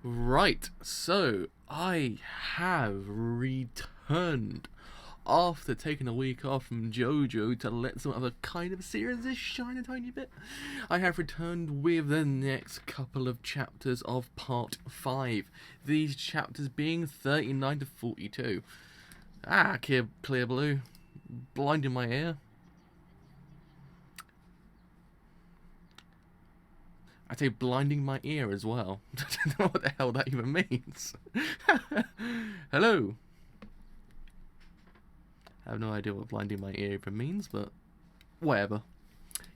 Right, so I have returned after taking a week off from JoJo to let some other kind of series shine a tiny bit. I have returned with the next couple of chapters of part 5. These chapters being 39 to 42. Clear blue. Blinding my ear. I say blinding my ear as well. I don't know what the hell that even means. Hello. I have no idea what blinding my ear even means, but whatever.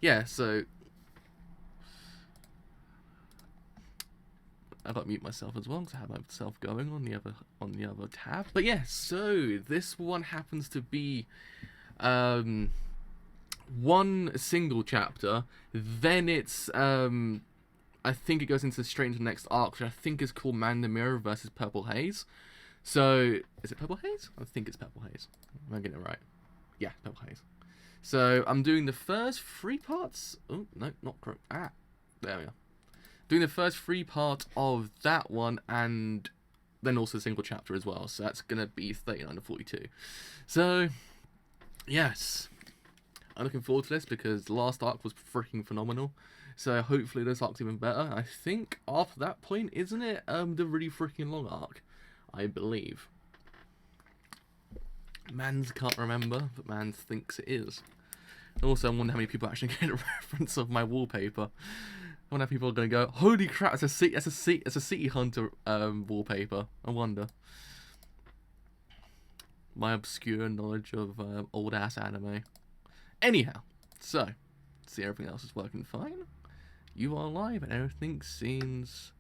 Yeah, so I got to mute myself as well because I have myself going on the other tab. But yeah, so this one happens to be one single chapter. Then it's I think it goes straight into the next arc, which I think is called Man in the Mirror versus Purple Haze. So, is it Purple Haze? I think it's Purple Haze. Am I getting it right? Yeah, Purple Haze. So, I'm doing the first 3 parts. Oh, no, not correct. There we are. Doing the first 3 parts of that one, and then also a single chapter as well. So, that's going to be 39 to 42. So, yes. I'm looking forward to this because the last arc was freaking phenomenal. So hopefully this arc's even better. I think after that point, isn't it the really freaking long arc? I believe. Mans can't remember, but Mans thinks it is. And also, I wonder how many people actually get a reference of my wallpaper. I wonder if people are going to go, holy crap, it's a City Hunter wallpaper. I wonder. My obscure knowledge of old ass anime. Anyhow, so see, everything else is working fine. You are live and everything seems...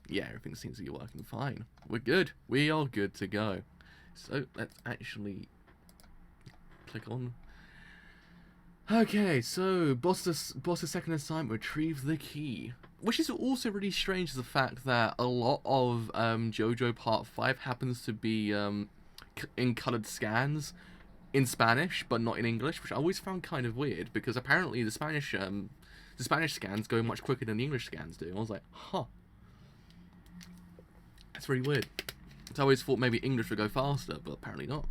Yeah, everything seems to be working fine. We're good. We are good to go. So, let's actually click on... Okay, so, boss's second assignment, retrieve the key. Which is also really strange, the fact that a lot of JoJo Part 5 happens to be in coloured scans in Spanish, but not in English, which I always found kind of weird, because apparently the Spanish scans go much quicker than the English scans do. I was like, huh. That's really weird. So I always thought maybe English would go faster, but apparently not.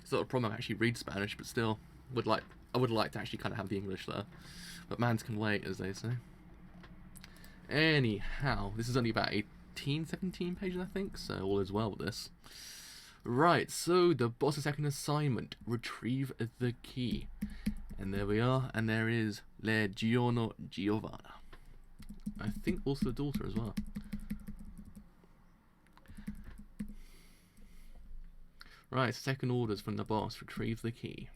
It's not a problem I actually read Spanish, but still, I would like to actually kind of have the English there. But mans can wait, as they say. Anyhow, this is only about 17 pages, I think, so all is well with this. Right, so the boss's second assignment, retrieve the key. And there we are, and there is Le Giorno Giovanna. I think also the daughter as well. Right, second orders from the boss, retrieve the key.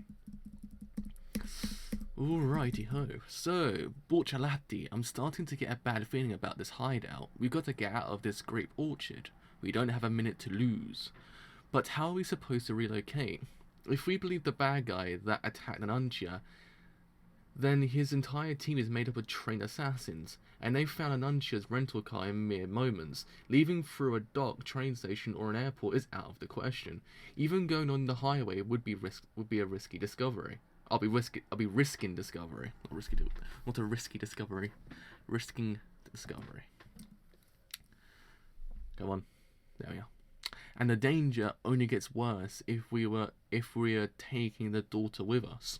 Alrighty ho. So, Borciolati, I'm starting to get a bad feeling about this hideout. We've got to get out of this grape orchard. We don't have a minute to lose. But how are we supposed to relocate? If we believe the bad guy that attacked Anuncia, then his entire team is made up of trained assassins, and they found Anuncia's rental car in mere moments. Leaving through a dock, train station, or an airport is out of the question. Even going on the highway would be a risky discovery. I'll be risking discovery. Not a risky discovery. Risking discovery. Go on. There we are. And the danger only gets worse if we are taking the daughter with us.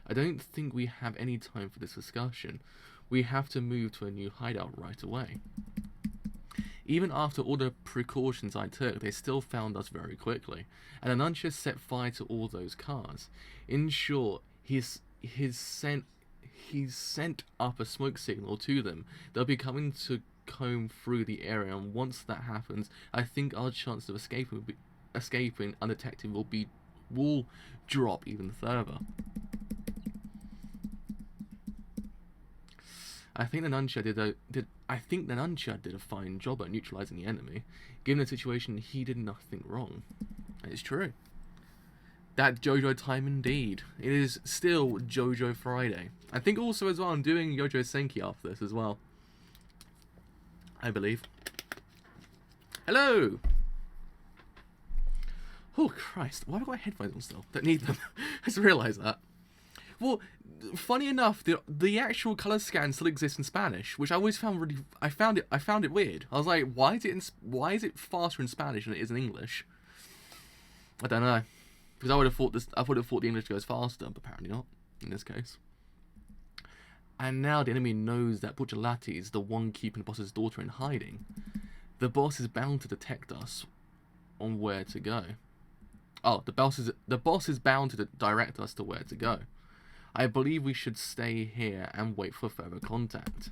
I don't think we have any time for this discussion. We have to move to a new hideout right away. Even after all the precautions I took, they still found us very quickly, and Anuncia set fire to all those cars. In short, he's sent up a smoke signal to them. They'll be coming to comb through the area, and once that happens, I think our chance of escaping undetected will drop even further. I think the Nuntia did a fine job at neutralizing the enemy. Given the situation, he did nothing wrong. And it's true. That JoJo time indeed. It is still JoJo Friday. I think also as well I'm doing JoJo Senki after this as well. I believe. Hello! Oh Christ, why have I got my headphones on still? Don't need them. I just realised that. Well, funny enough, the actual color scan still exists in Spanish, which I always found really. I found it weird. I was like, why is it faster in Spanish than it is in English? I don't know, because I would have thought the English goes faster, but apparently not in this case. And now the enemy knows that Bucciolati is the one keeping the boss's daughter in hiding. The boss is bound to detect us on where to go. Oh, the boss is bound to direct us to where to go. I believe we should stay here and wait for further contact.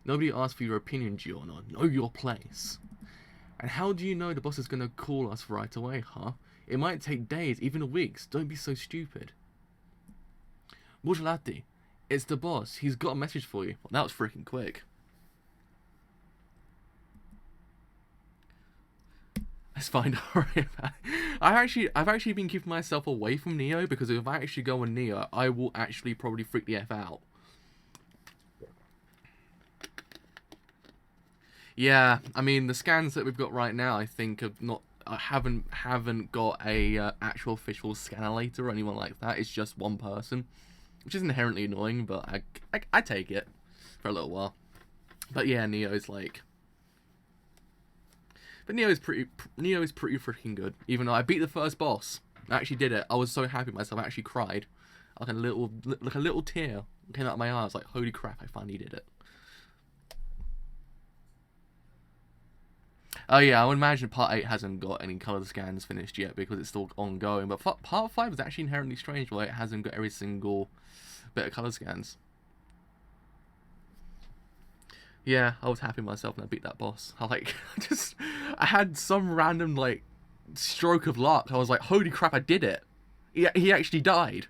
Nobody asked for your opinion, Giorno. Know your place. And how do you know the boss is going to call us right away, huh? It might take days, even weeks. Don't be so stupid. Bucciolati, it's the boss. He's got a message for you. Well, that was freaking quick. Let's find out. I've actually been keeping myself away from Neo, because if I actually go on Neo, I will actually probably freak the F out. Yeah, I mean the scans that we've got right now, I think haven't got a actual official scanner or anyone like that. It's just one person, which is inherently annoying, but I take it for a little while. But yeah, Neo's like. But Neo is pretty freaking good. Even though I beat the first boss, I actually did it. I was so happy with myself. I actually cried, like a little tear came out of my eye. I was like, holy crap! I finally did it. Oh yeah, I would imagine Part 8 hasn't got any color scans finished yet because it's still ongoing. But Part 5 is actually inherently strange, where it hasn't got every single bit of color scans. Yeah, I was happy with myself when I beat that boss. I had some random, like, stroke of luck. I was like, holy crap, I did it. He actually died.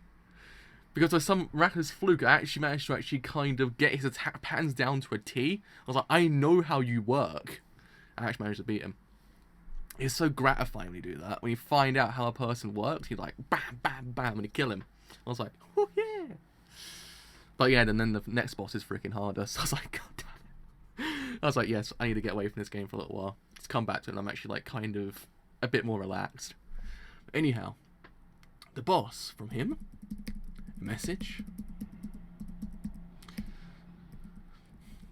Because of some miraculous fluke, I actually managed to actually kind of get his attack patterns down to a T. I was like, I know how you work. I actually managed to beat him. It's so gratifying when you do that. When you find out how a person works, you're like, bam, bam, bam, and you kill him. I was like, oh yeah. But yeah, and then the next boss is freaking harder. So I was like, god damn it. I was like, yes, I need to get away from this game for a little while. Let's come back to it, and I'm actually like kind of a bit more relaxed. But anyhow, the boss from him. Message.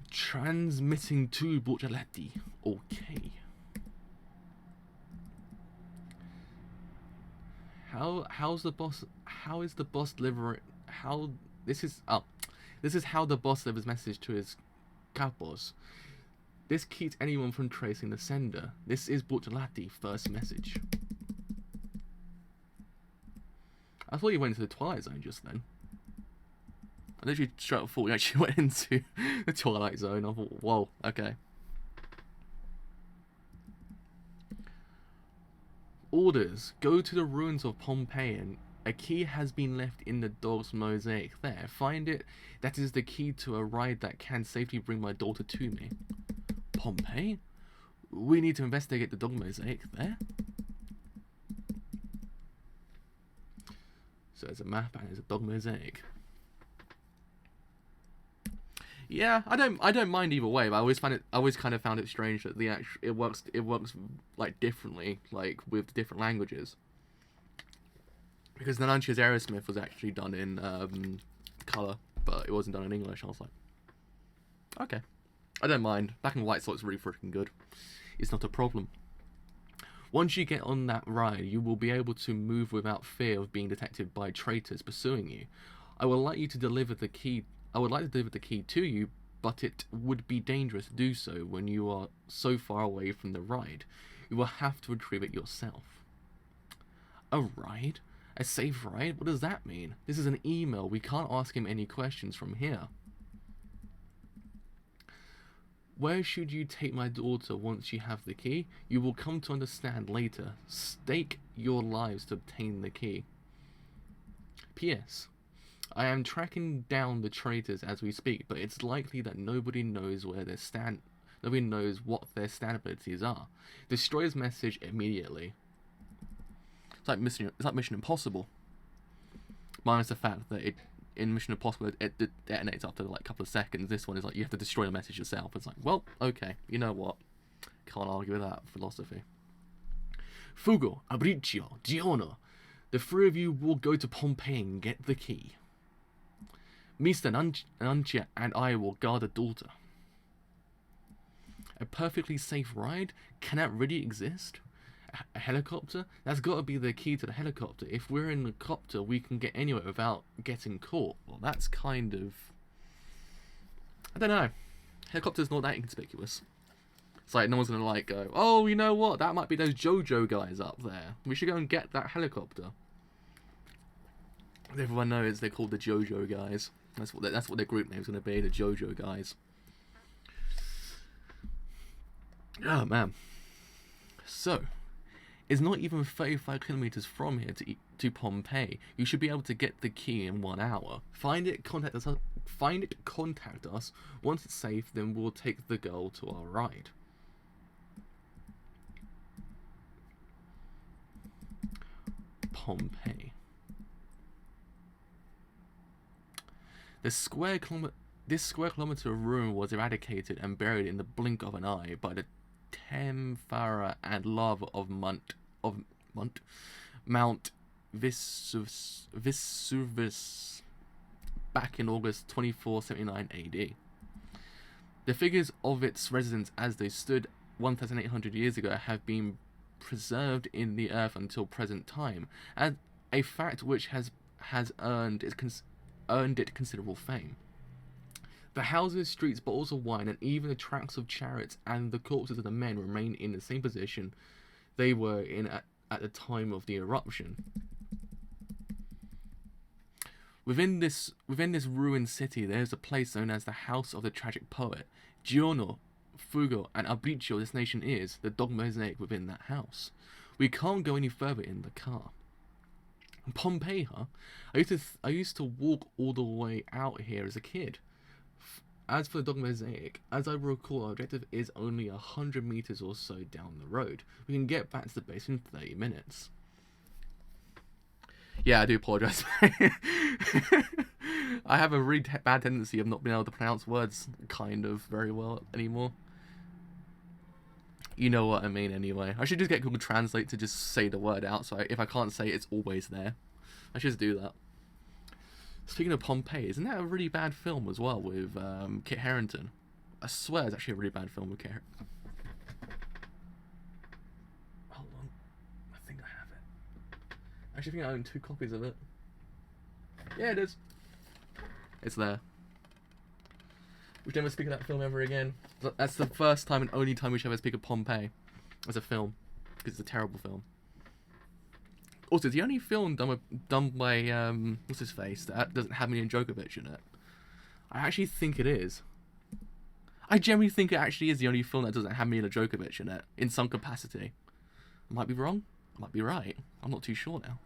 Transmitting to Bucciolati. Okay. How is the boss delivering? This is how the boss delivers message to his capos. This keeps anyone from tracing the sender. This is Bucciolati first message. I thought you went into the Twilight Zone just then. I literally straight up thought we actually went into the Twilight Zone. I thought, whoa, okay. Orders. Go to the ruins of Pompeii, and a key has been left in the dog's mosaic there. Find it. That is the key to a ride that can safely bring my daughter to me. Pompeii? We need to investigate the dog mosaic there. So there's a map and there's a dog mosaic. Yeah, I don't mind either way, but I always kind of found it strange that it works like differently, like with different languages. Because the Nanchia's Aerosmith was actually done in color, but it wasn't done in English. I was like, okay, I don't mind. Black and white looks really freaking good. It's not a problem. Once you get on that ride, you will be able to move without fear of being detected by traitors pursuing you. I would like to deliver the key to you, but it would be dangerous to do so when you are so far away from the ride. You will have to retrieve it yourself. A ride? A safe ride? What does that mean? This is an email. We can't ask him any questions from here. Where should you take my daughter once you have the key? You will come to understand later. Stake your lives to obtain the key. P.S. I am tracking down the traitors as we speak, but it's likely that nobody knows what their stand abilities are. Destroy his message immediately. It's like Mission Impossible. Minus the fact that in Mission Impossible it detonates after like a couple of seconds. This one is like you have to destroy the message yourself. It's like, well, okay, you know what? Can't argue with that philosophy. Fugo, Abbacchio, Giorno. The three of you will go to Pompeii and get the key. Mr. Nuntia and I will guard the daughter. A perfectly safe ride? Can that really exist? A helicopter? That's got to be the key to the helicopter. If we're in the copter, we can get anywhere without getting caught. Well, that's kind of... I don't know. Helicopter's not that inconspicuous. It's like no one's gonna like go, oh, you know what? That might be those JoJo guys up there. We should go and get that helicopter. Everyone knows they're called the JoJo guys. That's what their group name's gonna be, the JoJo guys. Oh man. So, it's not even 35 kilometers from here to Pompeii. You should be able to get the key in 1 hour. Find it, contact us. Once it's safe, then we'll take the girl to our ride. Pompeii. This square kilometer of ruin was eradicated and buried in the blink of an eye by the Tempera and lava of Mount Vesuvius back in August 2479 AD. The figures of its residents as they stood 1,800 years ago have been preserved in the earth until present time, and a fact which has earned it considerable fame. The houses, streets, bottles of wine, and even the tracks of chariots and the corpses of the men remain in the same position they were in at the time of the eruption. Within this ruined city, there is a place known as the House of the Tragic Poet. Giorno, Fugo, and Abbacchio, this nation is the dog mosaic within that house. We can't go any further in the car. Pompeii, huh? I used to walk all the way out here as a kid. As for the dog mosaic, as I recall, our objective is only 100 meters or so down the road. We can get back to the base in 30 minutes. Yeah, I do apologise. I have a really bad tendency of not being able to pronounce words kind of very well anymore. You know what I mean anyway. I should just get Google Translate to just say the word out, so if I can't say it, it's always there. I should just do that. Speaking of Pompeii, isn't that a really bad film as well with Kit Harington? I swear it's actually a really bad film with Kit Harington. Hold on. I think I have it. I actually think I own 2 copies of it. Yeah, it is. It's there. We should never speak of that film ever again. That's the first time and only time we should ever speak of Pompeii as a film, because it's a terrible film. Also, it's the only film done by what's his face that doesn't have me and Djokovic in it. I actually think it is. I genuinely think it actually is the only film that doesn't have me and Djokovic in it in some capacity. I might be wrong. I might be right. I'm not too sure now.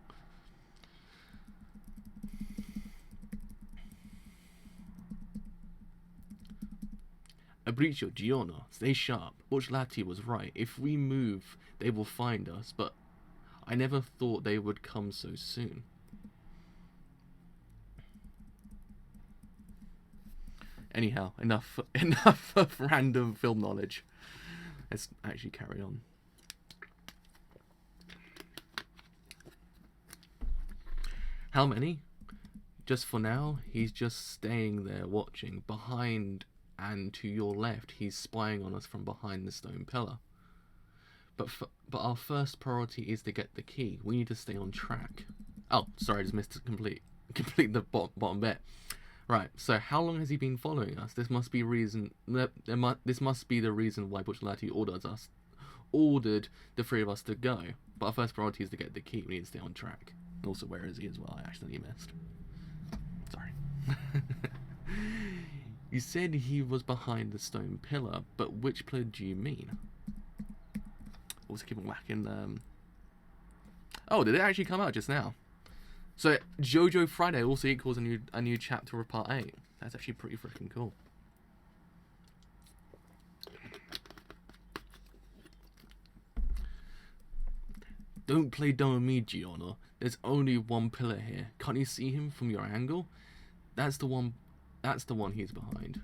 Abbacchio, Giorno, stay sharp. Borchelati was right. If we move, they will find us, but I never thought they would come so soon. Anyhow, enough of random film knowledge. Let's actually carry on. How many? Just for now, he's just staying there watching. Behind and to your left, he's spying on us from behind the stone pillar. But our first priority is to get the key. We need to stay on track. Oh, sorry, I just missed to complete the bottom bit. Right. So, how long has he been following us? This must be This must be the reason why Borchelati ordered the 3 of us to go. But our first priority is to get the key. We need to stay on track. Also, where is he as well? I accidentally missed. Sorry. You said he was behind the stone pillar, but which pillar do you mean? Also keep on whacking Oh, did it actually come out just now? So JoJo Friday also equals a new chapter of part 8. That's actually pretty freaking cool. Don't play dumb with me, Giorno. There's only one pillar here. Can't you see him from your angle? That's the one he's behind.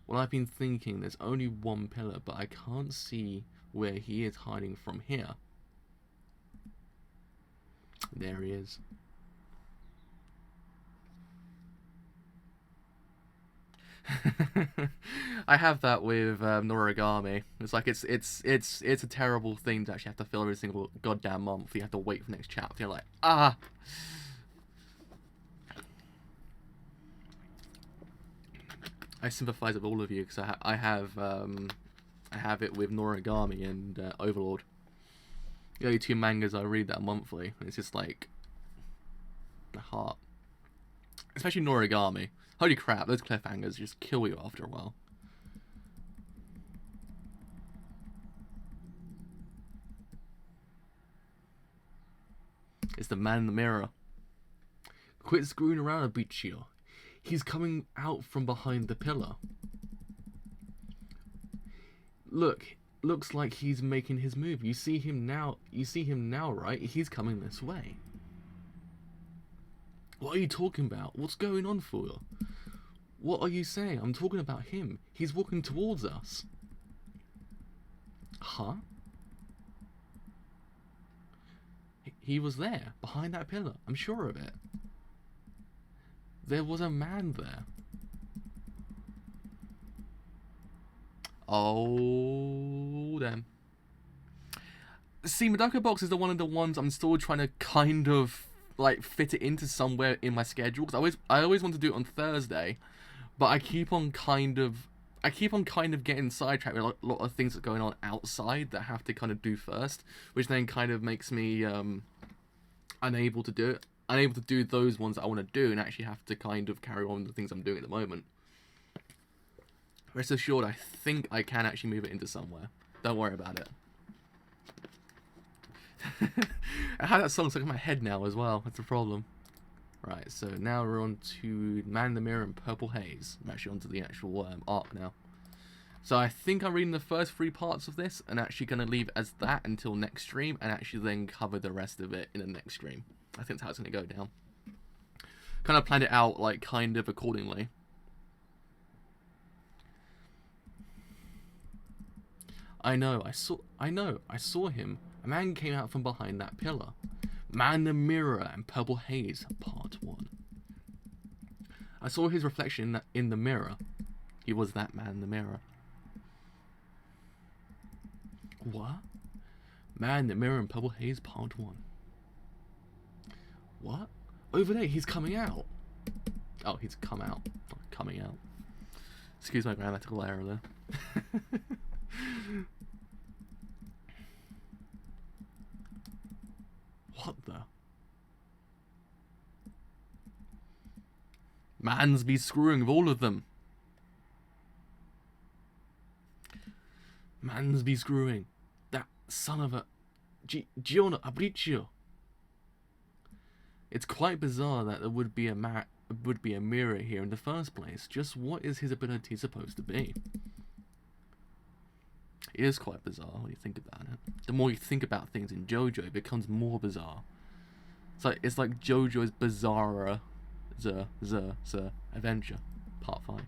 Well, I've been thinking there's only one pillar, but I can't see where he is hiding from here. There he is. I have that with Noragami. It's like it's a terrible thing to actually have to fill every single goddamn month. You have to wait for the next chapter. You're like, ah. I sympathize with all of you because I have it with Noragami and Overlord. The only two mangas I read that monthly. And it's just like the heart, especially Noragami. Holy crap, those cliffhangers just kill you after a while. It's the man in the mirror. Quit screwing around, Abbacchio. He's coming out from behind the pillar. Look, looks like he's making his move. You see him now, right? He's coming this way. What are you talking about? What's going on, fool? What are you saying? I'm talking about him. He's walking towards us. Huh? He was there, behind that pillar. I'm sure of it. There was a man there. Oh, damn. See, Madoka Box is one of the ones I'm still trying to kind of like fit it into somewhere in my schedule, because I always want to do it on Thursday, but I keep on kind of getting sidetracked with a lot of things that are going on outside that I have to kind of do first, which then kind of makes me unable to do those ones that I want to do, and actually have to kind of carry on with the things I'm doing at the moment. Rest assured, I think I can actually move it into somewhere. Don't worry about it. I have that song stuck in my head now as well. That's the problem. Right, so now we're on to Man in the Mirror and Purple Haze. I'm actually onto the actual arc now. So I think I'm reading the first 3 parts of this, and actually going to leave as that until next stream, and actually then cover the rest of it in the next stream. I think that's how it's going to go down. Kind of planned it out, like, kind of accordingly. I know, I saw him. A man came out from behind that pillar. Man in the Mirror and Purple Haze, Part 1. I saw his reflection in the mirror. He was that man in the mirror. What? Man in the Mirror and Purple Haze, Part 1. What? Over there, he's coming out. Oh, he's come out. Not coming out. Excuse my grammatical error there. What the? Mans be screwing with all of them. Mans be screwing. That son of a... Giorno Abbacchio. It's quite bizarre that there would be a mirror here in the first place. Just what is his ability supposed to be? It is quite bizarre when you think about it. The more you think about things in JoJo, it becomes more bizarre. It's like JoJo's bizarre adventure, part 5.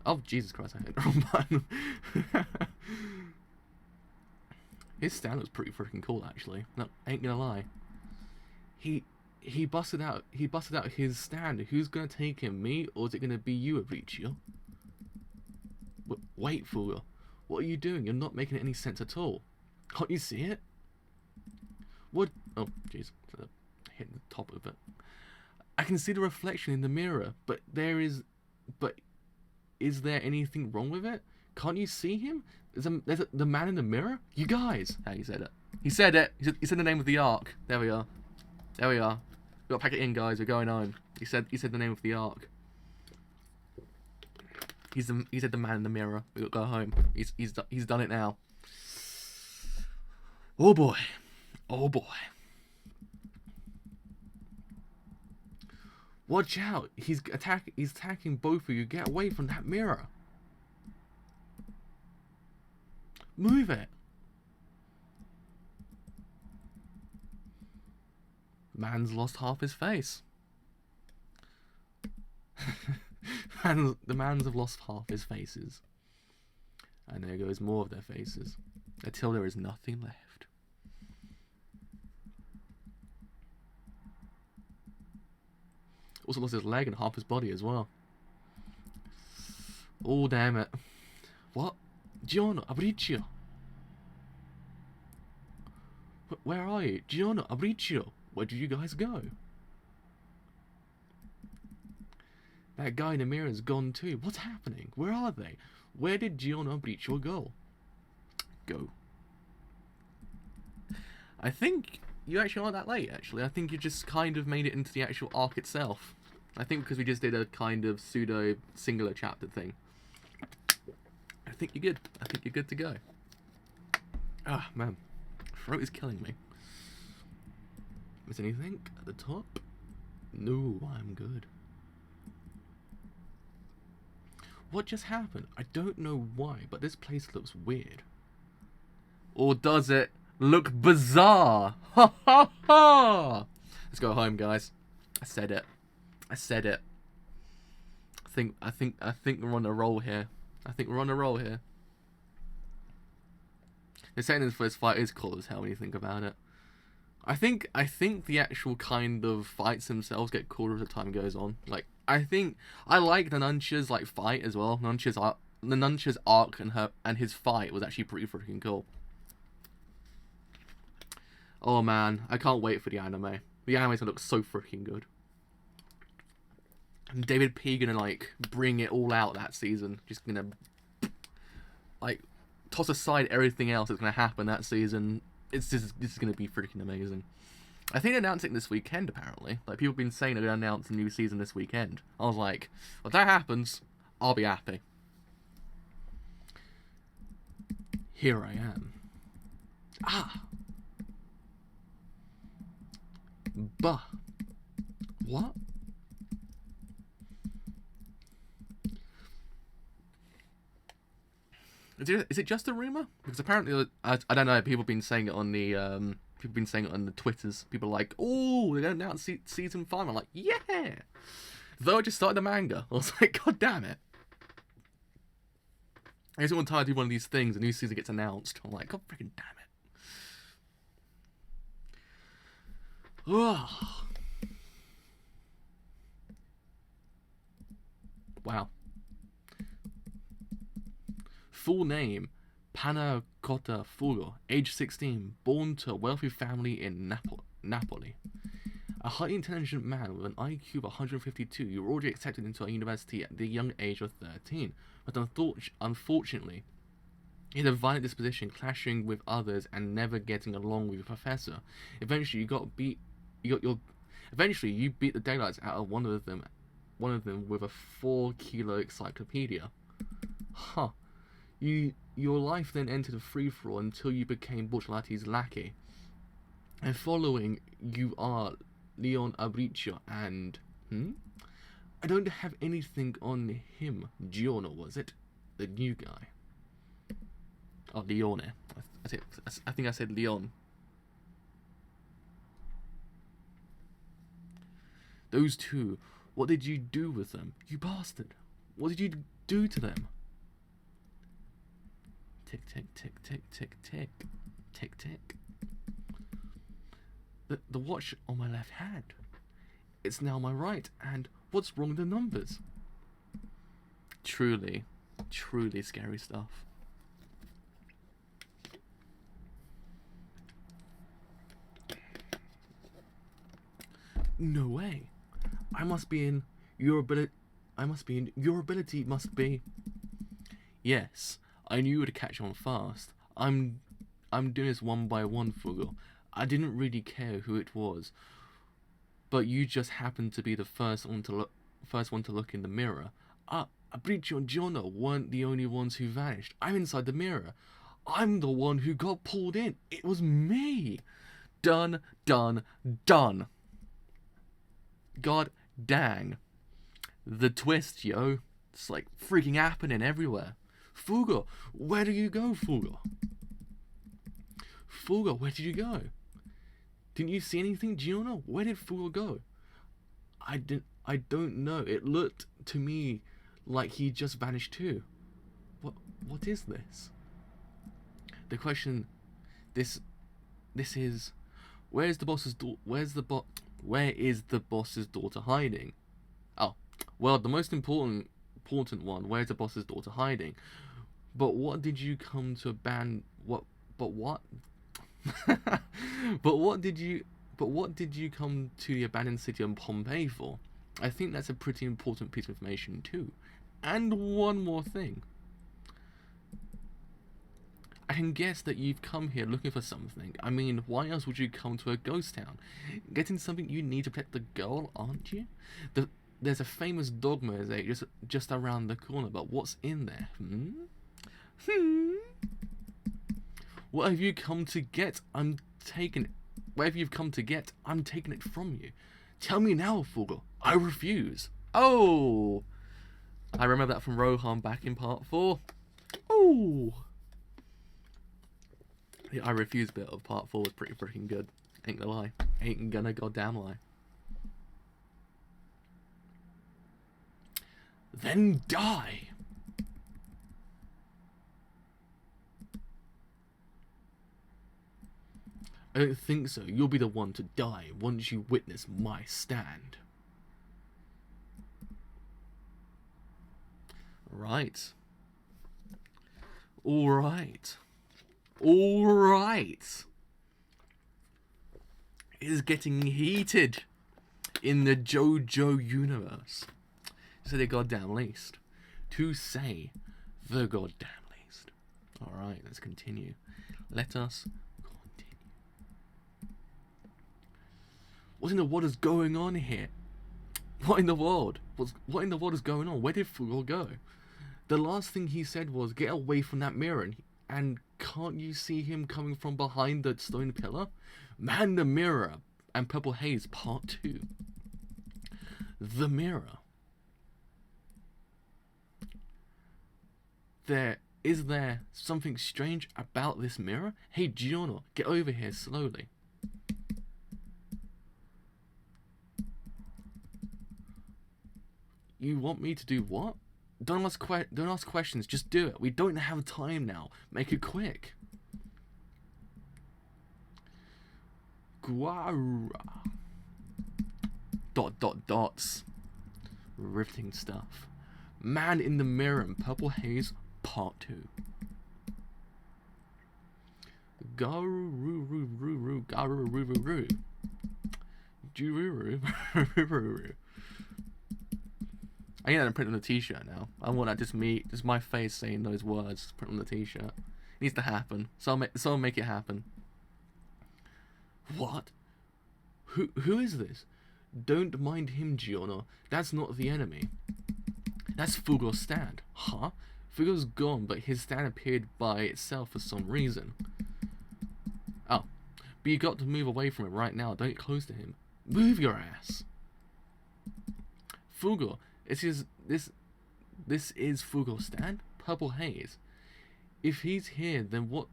Oh Jesus Christ! I hit the wrong button. His stand was pretty freaking cool, actually. No, ain't gonna lie. He busted out his stand. Who's gonna take him? Me, or is it gonna be you, Abbacchio? Wait, fool. What are you doing? You're not making any sense at all. Can't you see it? What? Oh, jeez. Hit the top of it. I can see the reflection in the mirror, but is there anything wrong with it? Can't you see him? There's the man in the mirror? You guys! How he said it. He said it. He said the name of the arc. There we are. There we are. We got to pack it in, guys. We're going home. He said the name of the arc. He said the man in the mirror. We got to go home. He's done it now. Oh boy. Oh boy. Watch out. He's attacking both of you. Get away from that mirror. Move it. Man's lost half his face. The mans have lost half his faces. And there goes more of their faces. Until there is nothing left. Also lost his leg and half his body as well. Oh, damn it. What? Giorno, Abbacchio. Where are you? Giorno, Abbacchio. Where did you guys go? That guy in the mirror is gone too. What's happening? Where are they? Where did Giorno, Abbacchio go? I think you actually aren't that late, actually. I think you just kind of made it into the actual arc itself. I think because we just did a kind of pseudo singular chapter thing. I think you're good. I think you're good to go. Ah, man. Throat is killing me. Is anything at the top? No, I'm good. What just happened? I don't know why, but this place looks weird. Or does it look bizarre? Ha ha ha! Let's go home, guys. I said it. I said it. I think we're on a roll here. I think we're on a roll here. The setting for this fight is cool as hell when you think about it. I think the actual kind of fights themselves get cooler as the time goes on. Like, I like the Nuncha's like fight as well. The Nuncha's arc and his fight was actually pretty freaking cool. Oh man, I can't wait for the anime. The anime's gonna look so freaking good. And David P gonna like bring it all out that season. Just gonna like toss aside everything else that's gonna happen that season. This is gonna be freaking amazing. I think they're announcing this weekend apparently. Like people have been saying they're gonna announce a new season this weekend. I was like, well, if that happens, I'll be happy. Here I am. Ah. Bah. What? Is it just a rumor? Because apparently, I don't know. People have been saying it on the Twitters. People are like, "Oh, they're gonna announce season 5." I'm like, "Yeah." Though I just started the manga, I was like, "God damn it!" Every single time I do one of these things, a new season gets announced. I'm like, "God freaking damn it!" Ugh. Wow. Full name, Pannacotta Fugo, age 16, born to a wealthy family in Napoli. A highly intelligent man with an IQ of 152, you were already accepted into a university at the young age of 13, but unfortunately, he had a violent disposition, clashing with others and never getting along with your professor. Eventually, you beat the daylights out of one of them with a 4-kilo encyclopedia. Huh. Your life then entered a free-for-all until you became Borciolatti's lackey. And following, you are Leon Abbacchio and... I don't have anything on him. Giorno, was it? The new guy. Oh, Leone. I think I said Leon. Those two, what did you do with them? You bastard. What did you do to them? Tick, tick, tick, tick, tick, tick. Tick, tick. The watch on my left hand. It's now my right, and what's wrong with the numbers? Truly, truly scary stuff. No way. Your ability must be. Yes, I knew you would catch on fast. I'm doing this one by one, Fugo. I didn't really care who it was, but you just happened to be the first one to look in the mirror. Abbacchio and Giorno weren't the only ones who vanished. I'm inside the mirror. I'm the one who got pulled in. It was me. Done, done, done. God dang. The twist, yo. It's like freaking happening everywhere. Fugo, where do you go, Fugo? Fugo, where did you go? Didn't you see anything, Giorno? Where did Fugo go? I don't know. It looked to me like he just vanished too. What is this? The question this is, where is the boss's daughter hiding? Well, the most important one, where's the boss's daughter hiding? But what did you come to ban? What? But what? but what did you come to the abandoned city of Pompeii for? I think that's a pretty important piece of information too. And one more thing. I can guess that you've come here looking for something. I mean, why else would you come to a ghost town? Getting something you need to protect the girl, aren't you? There's a famous dog mosaic just around the corner, but what's in there? What have you come to get? Whatever you've come to get, I'm taking it from you. Tell me now, Fugo. I refuse. Oh! I remember that from Rohan back in part 4. Oh! The I refuse bit of part 4 was pretty freaking good. Ain't gonna lie. Ain't gonna goddamn lie. Then die! I don't think so. You'll be the one to die once you witness my stand. Right. Alright. Alright. It is getting heated in the JoJo universe. To say the goddamn least. To say the goddamn least. Alright, let's continue. Let us continue. What in the world is going on here? What in the world? What in the world is going on? Where did Fugo go? The last thing he said was, get away from that mirror. And can't you see him coming from behind the stone pillar? Man, the mirror and Purple Haze part 2. The mirror. Is there something strange about this mirror? Hey, Giorno, get over here slowly. You want me to do what? Don't ask questions, just do it. We don't have time now. Make it quick. Guara. Dots. Riveting stuff. Man in the Mirror and Purple Haze Part 2. Garururu. Jururu. I need that to print on a t-shirt now. I want that just my face saying those words print on the t-shirt. It needs to happen. Someone make it happen. What? Who is this? Don't mind him, Giorno. That's not the enemy. That's Fugo's stand. Huh? Fugo's gone, but his stand appeared by itself for some reason. Oh. But you got to move away from it right now. Don't get close to him. Move your ass. Fugo. This is Fugo's stand? Purple Haze. If he's here, then what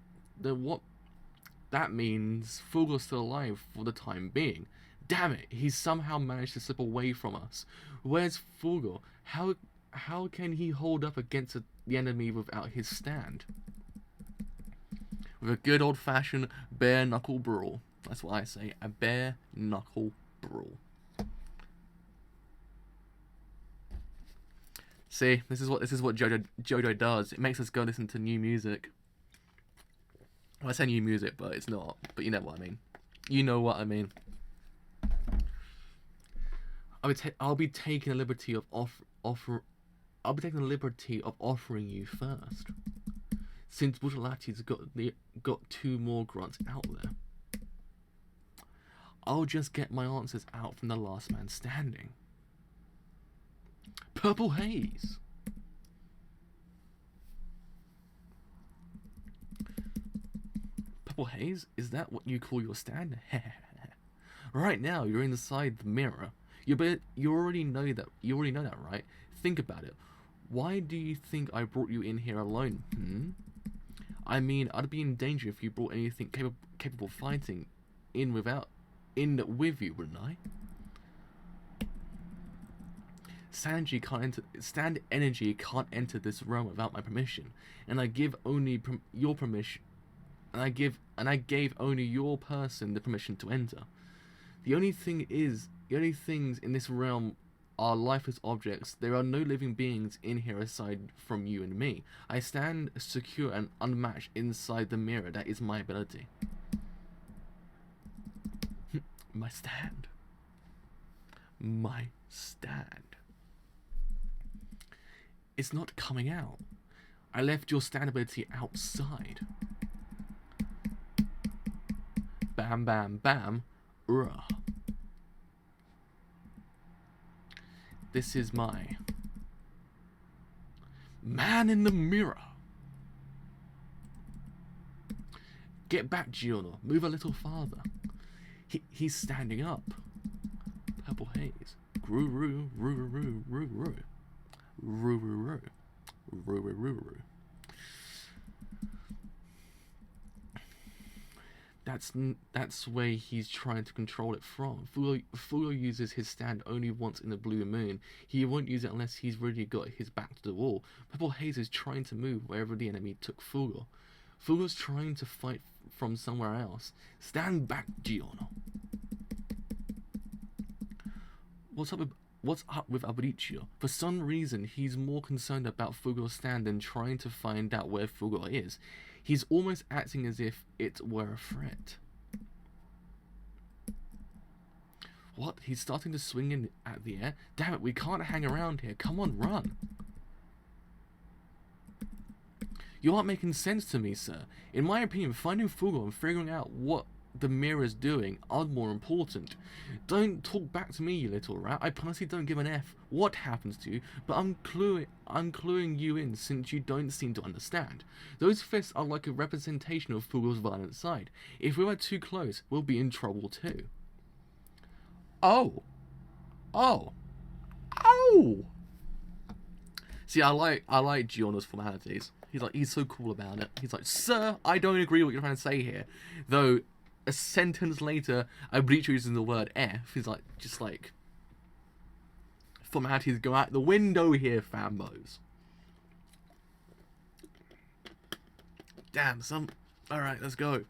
that means Fugo's still alive for the time being. Damn it, he's somehow managed to slip away from us. Where's Fugo? How can he hold up against the enemy without his stand? With a good old-fashioned bare-knuckle brawl. That's what I say, a bare-knuckle brawl. See, this is what JoJo does. It makes us go listen to new music. Well, I say new music, but it's not. But you know what I mean. You know what I mean. I'll be taking the liberty of offering you first, since Butalati's got 2 more grunts out there. I'll just get my answers out from the last man standing. Purple Haze. Purple Haze? Is that what you call your stand? Right now, you're inside the mirror. You already know that. You already know that, right? Think about it. Why do you think I brought you in here alone? I mean, I'd be in danger if you brought anything capable of fighting in with you, wouldn't I? Stand energy can't enter this realm without my permission, and I give only your permission. And I gave only your person the permission to enter. The only things in this realm are lifeless objects. There are no living beings in here aside from you and me. I stand secure and unmatched inside the mirror. That is my ability. My stand. My stand. It's not coming out. I left your stand ability outside. Bam, bam, bam. Ugh. This is my man in the mirror. Get back, Giorno. Move a little farther. He's standing up. Purple haze. Roo roo roo roo roo roo. Roo roo roo. Roo roo roo roo. That's where he's trying to control it from. Fugo uses his stand only once in the blue moon. He won't use it unless he's really got his back to the wall. Purple Haze is trying to move wherever the enemy took Fugo. Fugo's trying to fight from somewhere else. Stand back, Giorno. What's up with Abbacchio? For some reason, he's more concerned about Fugo's stand than trying to find out where Fugo is. He's almost acting as if it were a threat. What? He's starting to swing in at the air? Damn it, we can't hang around here. Come on, run. You aren't making sense to me, sir. In my opinion, finding Fugo and figuring out what the mirror's doing are more important. Don't talk back to me, you little rat. I honestly don't give an F what happens to you, but I'm cluing you in since you don't seem to understand. Those fists are like a representation of Fugo's violent side. If we were too close, we'll be in trouble too. Oh. Oh. Oh. See, I like Giorno's formalities. He's so cool about it. He's like, sir, I don't agree with what you're trying to say here. Though a sentence later, Abbacchio using the word F. He's like, just like, formalities go out the window here, fambos. Damn, alright, let's go.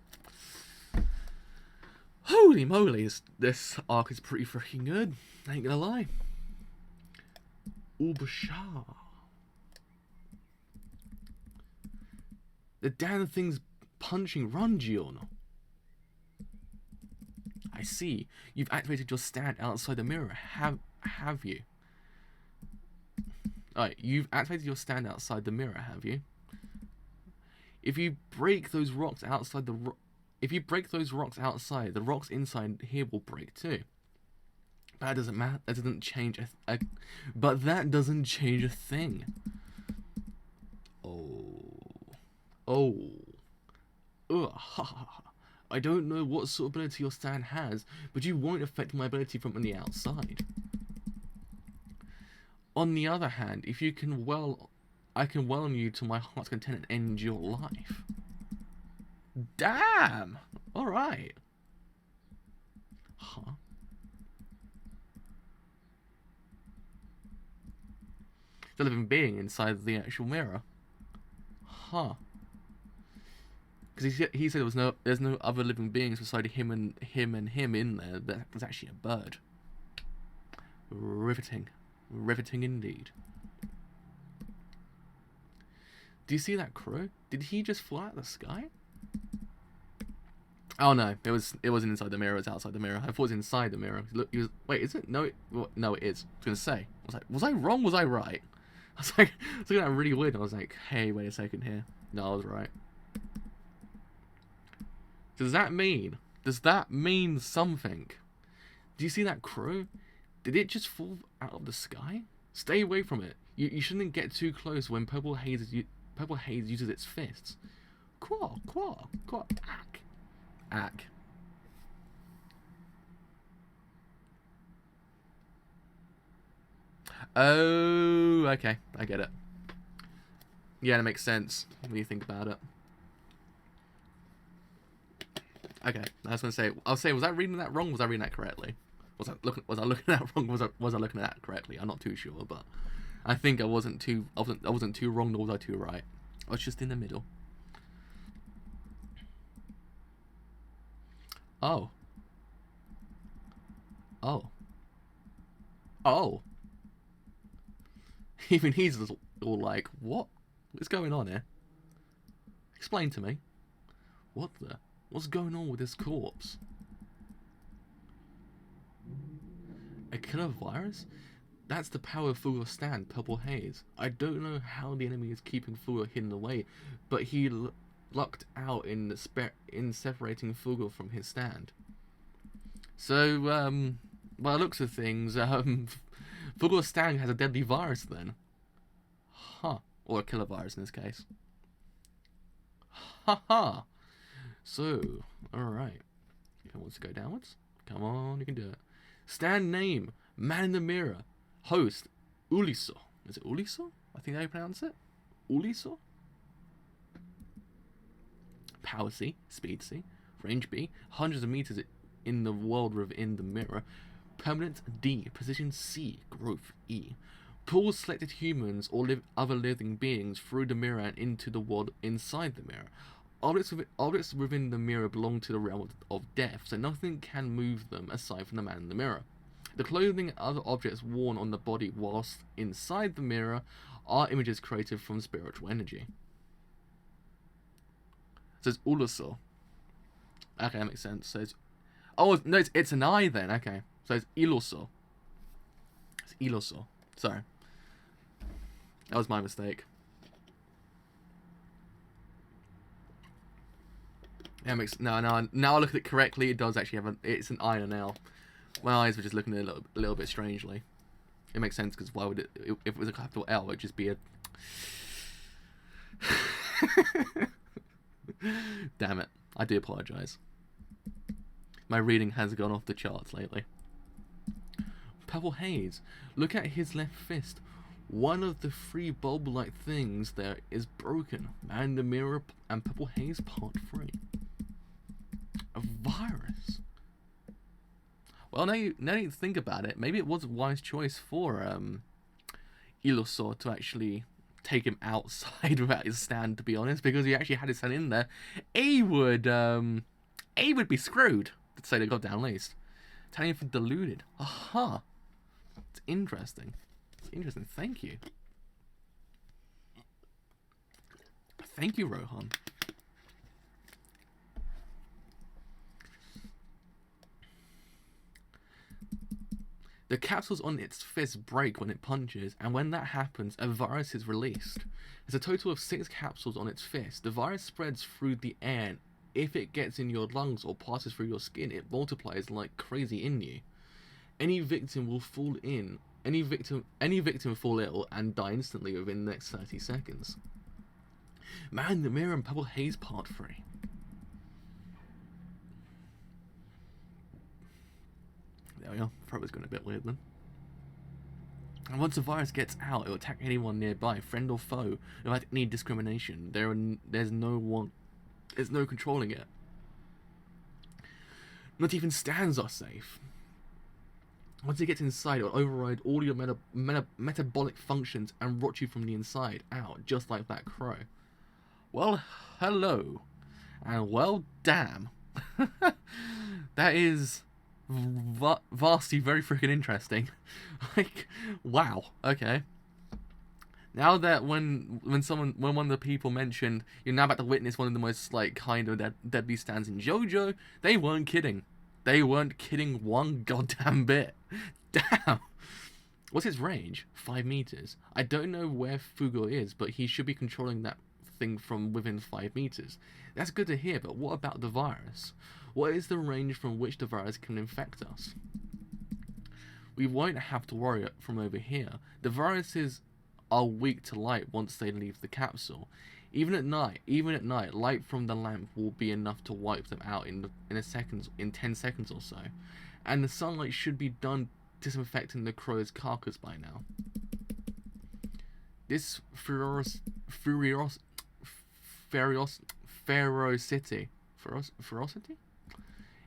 Holy moly, this arc is pretty freaking good. I ain't gonna lie. Ubashar. The damn thing's punching. Run, Giorno. I see. You've activated your stand outside the mirror. Have you? Alright, you've activated your stand outside the mirror, have you? If you break those rocks outside the rocks inside here will break too. But that doesn't matter. That doesn't change but that doesn't change a thing. Oh. Ugh. I don't know what sort of ability your stand has, but you won't affect my ability from on the outside. On the other hand, if you can I can welcome you to my heart's content and end your life. Damn! Alright. Huh? The living being inside the actual mirror. Huh. Because he said there's no other living beings beside him in there. That was actually a bird. Riveting. Riveting indeed. Do you see that crow? Did he just fly out of the sky? Oh no, it wasn't inside the mirror, it was outside the mirror. I thought it was inside the mirror. Look, wait, is it? No, no, it is. I was gonna say. I was like, was I wrong? Was I right? I was looking at that really weird. I was like, hey, wait a second here. No, I was right. Does that mean something? Do you see that crow? Did it just fall out of the sky? Stay away from it. You shouldn't get too close when Purple Haze uses its fists. Quaw, quaw, quaw, ack. Ack. Oh, okay. I get it. Yeah, that makes sense when you think about it. Okay, I was gonna say. I'll say, was I reading that wrong? Was I reading that correctly? Was I looking at that wrong? Was I looking at that correctly? I'm not too sure, but I think I wasn't too wrong, nor was I too right. I was just in the middle. Oh. Oh. Oh. Even he's all like, what? What's going on here? Explain to me. What's going on with this corpse? A killer virus? That's the power of Fugo's stand, Purple Haze. I don't know how the enemy is keeping Fugo hidden away, but he lucked out in separating Fugo from his stand. So, by the looks of things, Fugo's stand has a deadly virus then. Huh. Or a killer virus in this case. Ha ha! So, alright. If it wants to go downwards, come on, you can do it. Stand name, Man in the Mirror. Host, Uliso. Is it Uliso? I think how you pronounce it. Uliso? Power C, Speed C, Range B, hundreds of meters in the world within the mirror. Permanent D, Position C, Growth E. Pulls selected humans or other living beings through the mirror and into the world inside the mirror. Objects within the mirror belong to the realm of death, so nothing can move them aside from the man in the mirror. The clothing and other objects worn on the body whilst inside the mirror are images created from spiritual energy. So it's Uluso. Okay, that makes sense. So it's... Oh, no, it's an I then. Okay. So it's Iloso. It's Iloso. Sorry. That was my mistake. Yeah, now I look at it correctly. It does actually have it's an I and an L. My eyes were just looking at it a little bit strangely. It makes sense because why would it? If it was a capital L, it'd just be a. Damn it! I do apologise. My reading has gone off the charts lately. Purple Haze. Look at his left fist. One of the three bulb-like things there is broken. Man in the Mirror and Purple Haze Part 3. A virus. Well, now you think about it, maybe it was a wise choice for Ilosor to actually take him outside without his stand, to be honest, because he actually had his stand in there. He would be screwed, to say the goddamn least. Telling him for deluded. Aha. It's interesting. It's interesting. Thank you. Thank you, Rohan. The capsules on its fist break when it punches, and when that happens, a virus is released. There's a total of 6 capsules on its fist. The virus spreads through the air, and if it gets in your lungs or passes through your skin, it multiplies like crazy in you. Any victim will fall in. Any victim fall ill and die instantly within the next 30 seconds. Man in the Mirror and Purple Haze Part 3. There we are. Throat was going a bit weird then. And once the virus gets out, it will attack anyone nearby, friend or foe, without any discrimination. There's no controlling it. Not even stands are safe. Once it gets inside, it will override all your metabolic functions and rot you from the inside out, just like that crow. Well, hello. And well, damn. That is vastly very freaking interesting. Like, wow. Okay. Now that when one of the people mentioned you're now about to witness one of the most like kind of deadly stands in JoJo, they weren't kidding. They weren't kidding one goddamn bit. Damn. What's its range? 5 meters. I don't know where Fugo is, but he should be controlling that thing from within 5 meters. That's good to hear, but what about the virus? What is the range from which the virus can infect us? We won't have to worry from over here. The viruses are weak to light once they leave the capsule. Even at night, light from the lamp will be enough to wipe them out in 10 seconds or so. And the sunlight should be done disinfecting the crow's carcass by now. This ferocity?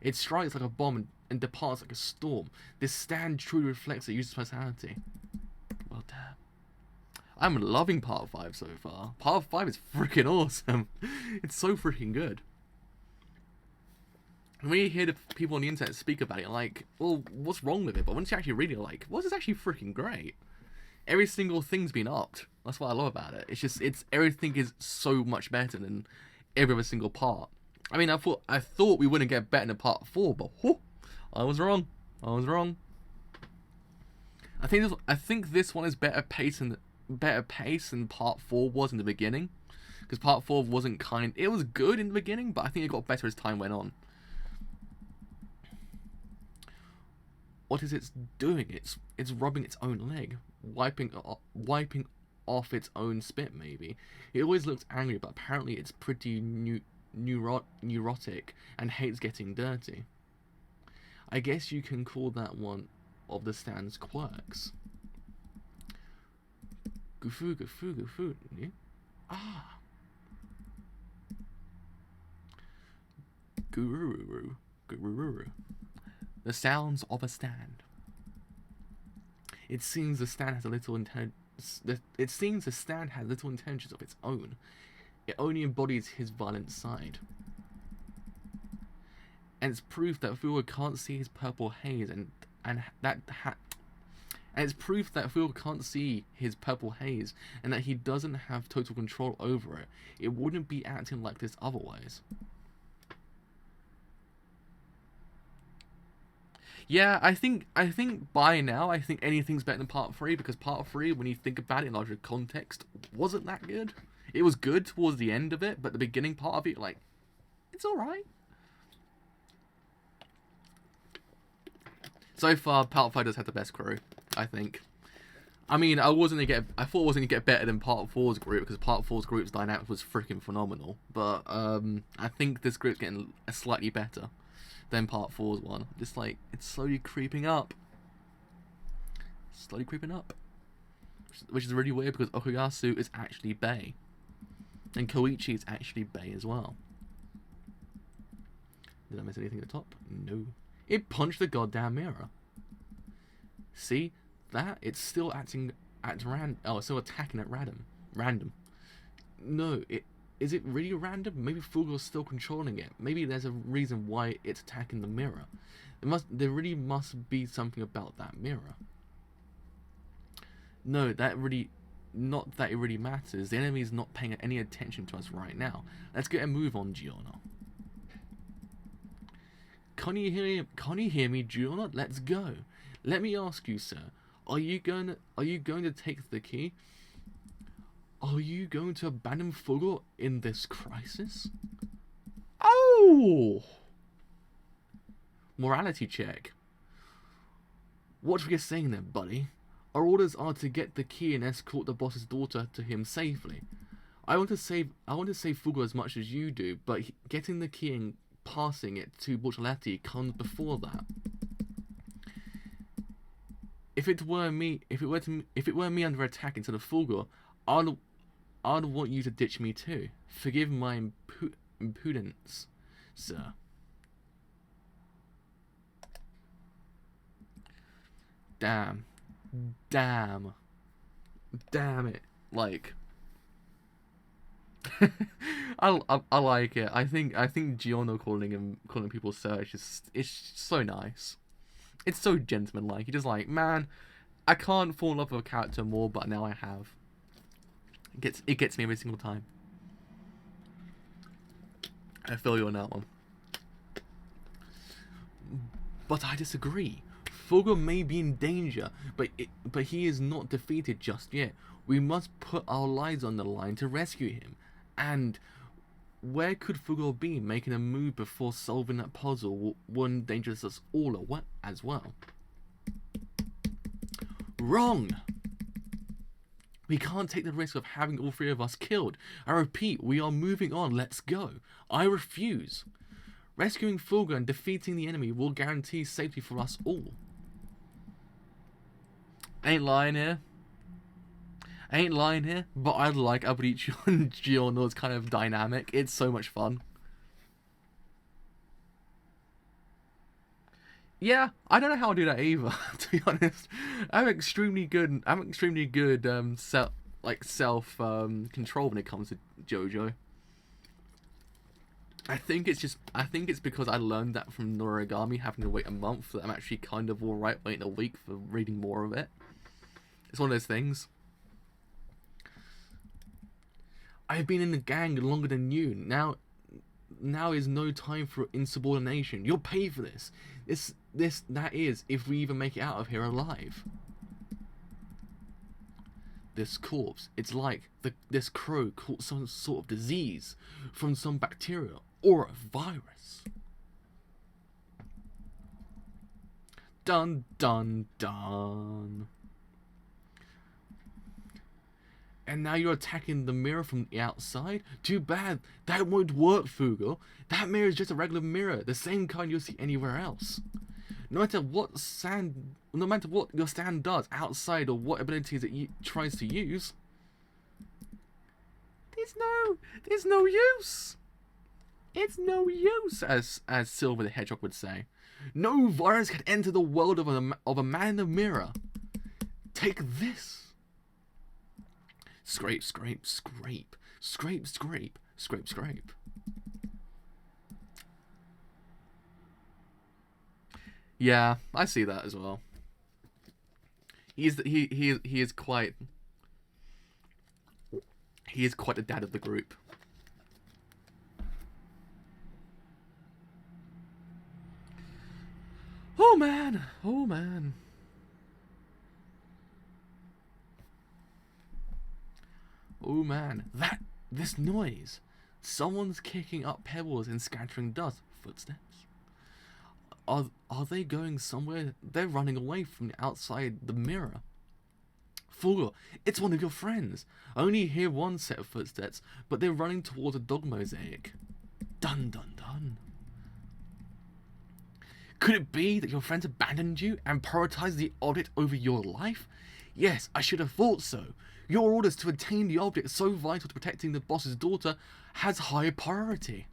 It strikes like a bomb and departs like a storm. This stand truly reflects the user's personality. Well, damn. I'm loving Part 5 so far. Part 5 is freaking awesome. It's so freaking good. When you hear the people on the internet speak about it, like, well, what's wrong with it? But once you actually read it, like, well, this is actually freaking great. every single thing's been upped. That's what I love about it. It's just everything is so much better than every other single part. I mean, I thought we wouldn't get better than part 4, but I was wrong. I think this one is better pace than part 4 was in the beginning, because part 4 wasn't it was good in the beginning, but I think it got better as time went on. What is it doing? It's rubbing its own leg, wiping off its own spit. Maybe it always looks angry, but apparently it's pretty neurotic and hates getting dirty. I guess you can call that one of the stand's quirks. Gufu. Yeah? Ah. Gururu. The sounds of a stand. It seems the stand has little intentions of its own. It only embodies his violent side. And it's proof that Fugo can't see his purple haze and it's proof that Fugo can't see his purple haze and that he doesn't have total control over it. It wouldn't be acting like this otherwise. Yeah, I think by now, I think anything's better than part 3, because part 3, when you think about it in larger context, wasn't that good. It was good towards the end of it, but the beginning part of it, like, it's alright. So far, part 5 does have the best crew, I think. I mean, I thought it wasn't gonna get better than part 4's group, because part 4's group's dynamic was freaking phenomenal. But I think this group's getting slightly better than part 4's one. Just like, it's slowly creeping up. Which is really weird, because Okuyasu is actually Bei. And Koichi is actually Bei as well. Did I miss anything at the top? No. It punched the goddamn mirror. See? That? It's still acting at random. Oh, it's still attacking at random. No, is it really random? Maybe Fugo's still controlling it. Maybe there's a reason why it's attacking the mirror. There really must be something about that mirror. No, not that it really matters. The enemy is not paying any attention to us right now. Let's get a move on, Giorno. Can you hear me, Giorno? Let's go. Let me ask you, sir. Are you going to take the key? Are you going to abandon Fugo in this crisis? Oh! Morality check. What were you saying there, buddy? Our orders are to get the key and escort the boss's daughter to him safely. I want to save Fugo as much as you do, but getting the key and passing it to Bortoletti comes before that. If it were me under attack instead of Fugo, I'd want you to ditch me too. Forgive my impudence, sir. Damn it! Like, I like it. I think Giorno calling people sir it's so nice. It's so gentlemanlike. You're just like, man, I can't fall in love with a character more, but now I have. It gets me every single time. I feel you on that one. But I disagree. Fugo may be in danger, but he is not defeated just yet. We must put our lives on the line to rescue him. And where could Fugo be? Making a move before solving that puzzle wouldn't endanger us all as well. Wrong! We can't take the risk of having all 3 of us killed. I repeat, we are moving on. Let's go. I refuse. Rescuing Fugo and defeating the enemy will guarantee safety for us all. Ain't lying here, but I like Abbacchio and Giorno's kind of dynamic. It's so much fun. Yeah, I don't know how to do that either, to be honest. I'm extremely good self control when it comes to JoJo. I think it's because I learned that from Noragami, having to wait a month, that I'm actually kind of alright waiting a week for reading more of it. It's one of those things. I've been in the gang longer than you. Now is no time for insubordination. You'll pay for this. That is, if we even make it out of here alive. This corpse, it's like this crow caught some sort of disease from some bacteria or a virus. Dun dun dun. And now you're attacking the mirror from the outside? Too bad. That won't work, Fugo. That mirror is just a regular mirror, the same kind you'll see anywhere else. No matter what your stand does outside or what abilities it tries to use, there's no use. It's no use, as Silver the Hedgehog would say. No virus can enter the world of a man in the mirror. Take this. Scrape, scrape, scrape. Scrape, scrape, scrape, scrape. Yeah, I see that as well. He is quite the dad of the group. Oh man, oh man. Oh man, this noise. Someone's kicking up pebbles and scattering dust. Footsteps. Are they going somewhere? They're running away from outside the mirror. Fugo, it's one of your friends. I only hear one set of footsteps, but they're running towards a dog mosaic. Dun dun dun. Could it be that your friends abandoned you and prioritized the object over your life? Yes, I should have thought so. Your orders to attain the object so vital to protecting the boss's daughter has high priority.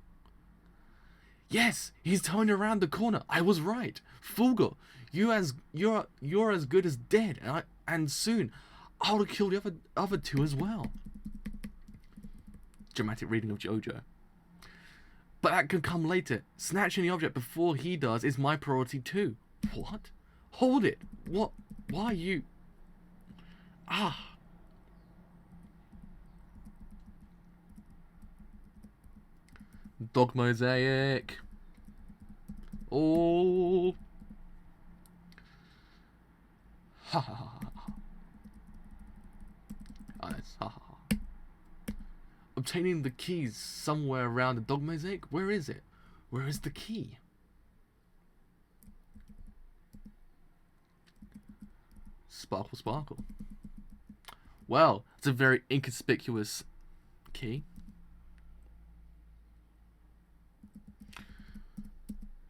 Yes, he's turned around the corner. I was right. Fugo, you're as good as dead, and soon I'll kill the other two as well. Dramatic reading of JoJo. But that can come later. Snatching the object before he does is my priority too. What? Hold it. What? Why are you... Ah. Dog mosaic. Oh. Ha ha ha ha. Oh, nice. Ha ha ha. Obtaining the keys somewhere around the dog mosaic? Where is it? Where is the key? Sparkle, sparkle. Well, it's a very inconspicuous key.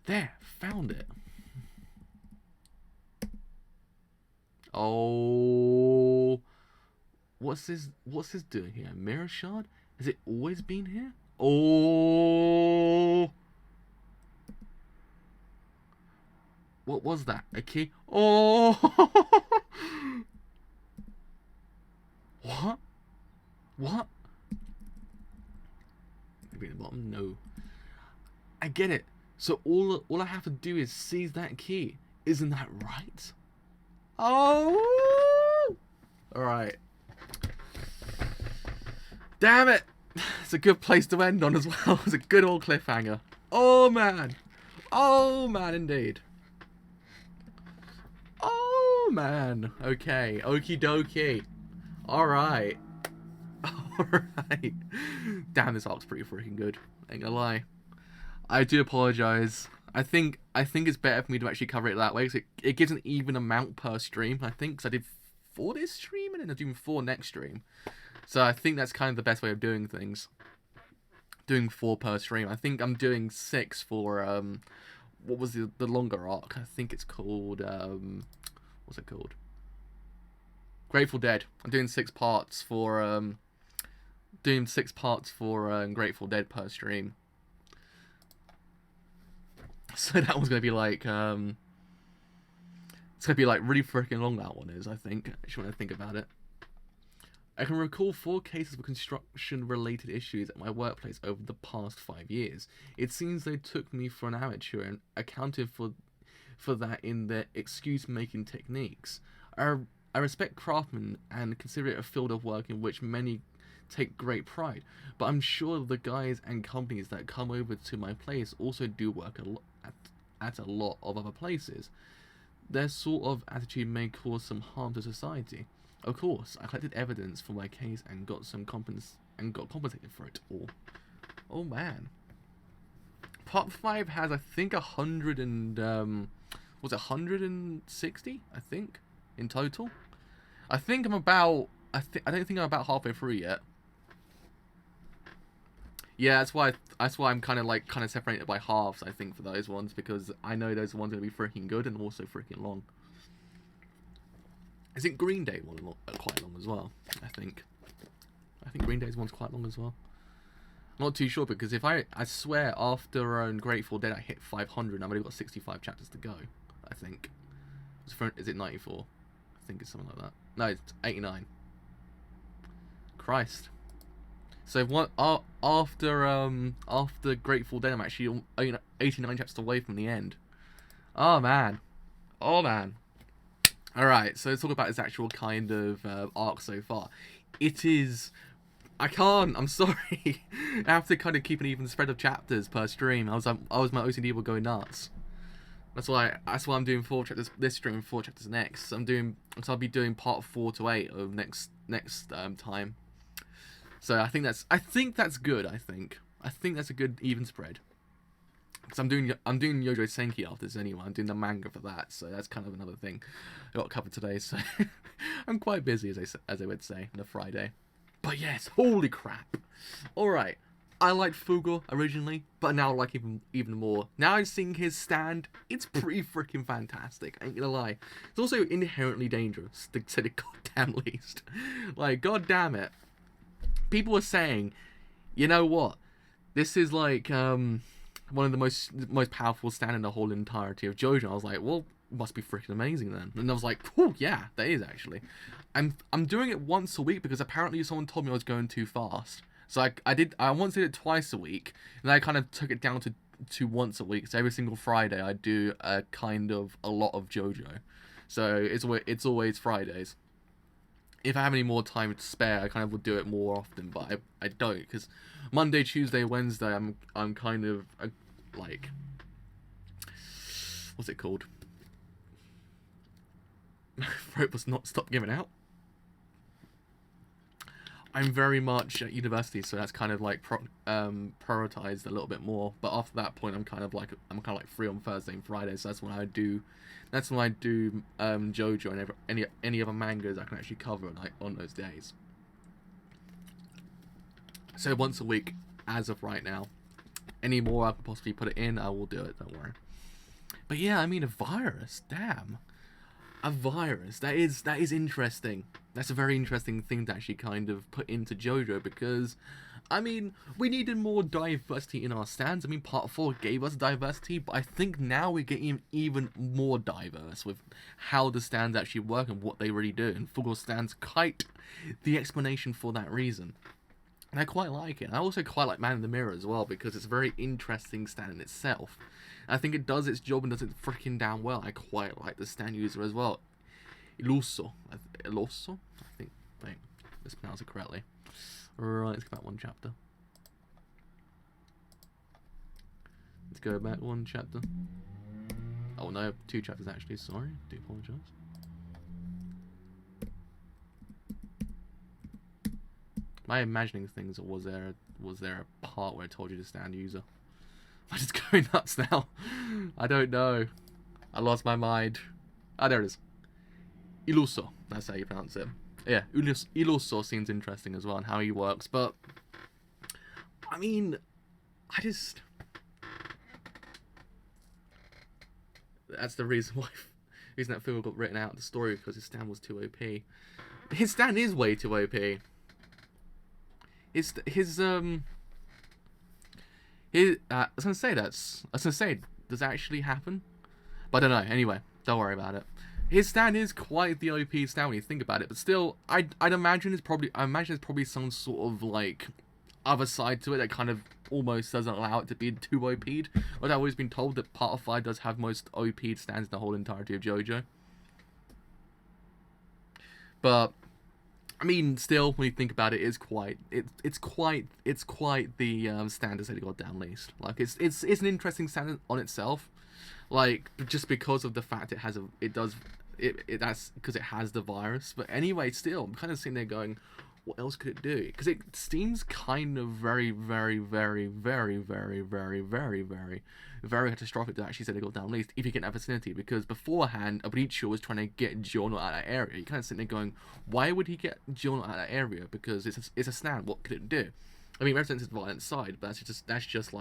There, found it. Oh, what's this doing here? Mirror shard? Has it always been here? Oh, what was that? A key? Oh, what? What? Maybe at the bottom. No, I get it. So all I have to do is seize that key. Isn't that right? Oh! Alright. Damn it! It's a good place to end on as well. It's a good old cliffhanger. Oh man! Oh man indeed. Oh man. Okay. Okie dokie. Alright. Alright. Damn, this arc's pretty freaking good. Ain't gonna lie. I do apologise. I think it's better for me to actually cover it that way, because it gives an even amount per stream, I think, because I did 4 this stream, and then I'm doing 4 next stream. So I think that's kind of the best way of doing things. Doing 4 per stream. I think I'm doing 6 for, what was the longer arc? I think it's called, what's it called? Grateful Dead. I'm doing 6 parts for, Grateful Dead per stream. So that one's going to be like, it's going to be like really freaking long, that one is, I think, actually, when I think about it. I can recall 4 cases of construction-related issues at my workplace over the past 5 years. It seems they took me for an amateur and accounted for that in their excuse-making techniques. I I respect craftsmen and consider it a field of work in which many take great pride, but I'm sure the guys and companies that come over to my place also do work at a lot of other places. Their sort of attitude may cause some harm to society. Of course, I collected evidence for my case and got compensated for it all. Oh man. Part 5 has, I think, 100 and, was it 160, I think, in total? I think I'm about, I don't think I'm about halfway through yet. Yeah, that's why I'm kind of separated by halves, I think, for those ones, because I know those ones are going to be freaking good and also freaking long. I think Green Day one quite long as well, I think Green Day's one's quite long as well. I'm not too sure, because if I swear after Grateful Dead I hit 500 and I've only got 65 chapters to go, I think. Is it 94? I think it's something like that. No, it's 89. Christ. So after Grateful Dead, I'm actually 89 chapters away from the end. Oh man. Alright, so let's talk about its actual kind of arc so far. It is... I'm sorry. I have to kind of keep an even spread of chapters per stream. My OCD will go nuts. That's why I'm doing 4 chapters this stream and 4 chapters next. So I'll be doing part 4 to 8 of next time. So I think that's good. I think that's a good even spread. Because I'm doing JoJo Senki after this anyway. I'm doing the manga for that, so that's kind of another thing I got covered today. So I'm quite busy, as I would say, on a Friday. But yes, holy crap! All right, I liked Fugo originally, but now I like even more. Now I'm seeing his stand. It's pretty freaking fantastic. I ain't gonna lie. It's also inherently dangerous, to say the goddamn least. Like, goddamn it. People were saying, you know what? This is like one of the most powerful stand in the whole entirety of JoJo. I was like, well, it must be freaking amazing then. And I was like, oh yeah, that is actually. I'm doing it once a week because apparently someone told me I was going too fast. So I once did it twice a week, and I kind of took it down to once a week. So every single Friday I do a lot of JoJo. So it's always Fridays. If I have any more time to spare, I kind of would do it more often, but I don't, because Monday, Tuesday, Wednesday, I'm kind of like, what's it called? My throat was not stop giving out. I'm very much at university, so that's kind of like prioritized a little bit more. But after that point, I'm kind of like free on Thursday and Friday, so that's when I do JoJo and any other mangas I can actually cover like on those days. So once a week, as of right now. Any more I could possibly put it in, I will do it. Don't worry. But yeah, I mean, a virus. Damn. A virus. That is interesting. That's a very interesting thing to actually kind of put into JoJo, because, I mean, we needed more diversity in our stands. I mean, Part 4 gave us diversity, but I think now we're getting even more diverse with how the stands actually work and what they really do. And Fugo stands quite the explanation for that reason. And I quite like it. I also quite like Man in the Mirror as well, because it's a very interesting stand in itself. I think it does its job and does it freaking damn well. I quite like the stand user as well. Iluso, I think. Wait, let's pronounce it correctly. Right, let's go back one chapter. Let's go back one chapter. Oh no, 2 chapters actually. Sorry, do apologise. Am I imagining things, or was there a part where I told you to stand user? I'm just going nuts now. I don't know. I lost my mind. Ah, there it is. Iluso. That's how you pronounce it. Yeah, Iluso seems interesting as well, and how he works. But I mean, that's the reason that Phil got written out of the story, because his stand was too OP. His stand is way too OP. I was gonna say, does that actually happen? But I don't know. Anyway, don't worry about it. His stand is quite the OP stand when you think about it, but still, I'd imagine it's probably some sort of like other side to it that kind of almost doesn't allow it to be too OP'd. But I've always been told that Part 5 does have most OP'd stands in the whole entirety of JoJo. But I mean, still, when you think about it, it's quite the standard that it got down least. Like it's an interesting standard on itself, like just because of the fact that's because it has the virus. But anyway, still, I'm kind of sitting there going, what else could it do? Because it seems kind of very, very, very, very, very, very, very, very, very catastrophic to actually say they got down least if you get in that vicinity. Because beforehand, Abbacchio was trying to get Giorno out of that area. You kind of sitting there going, why would he get Giorno out of that area? Because it's a stand. What could it do? I mean, it represents its violent side, but that's just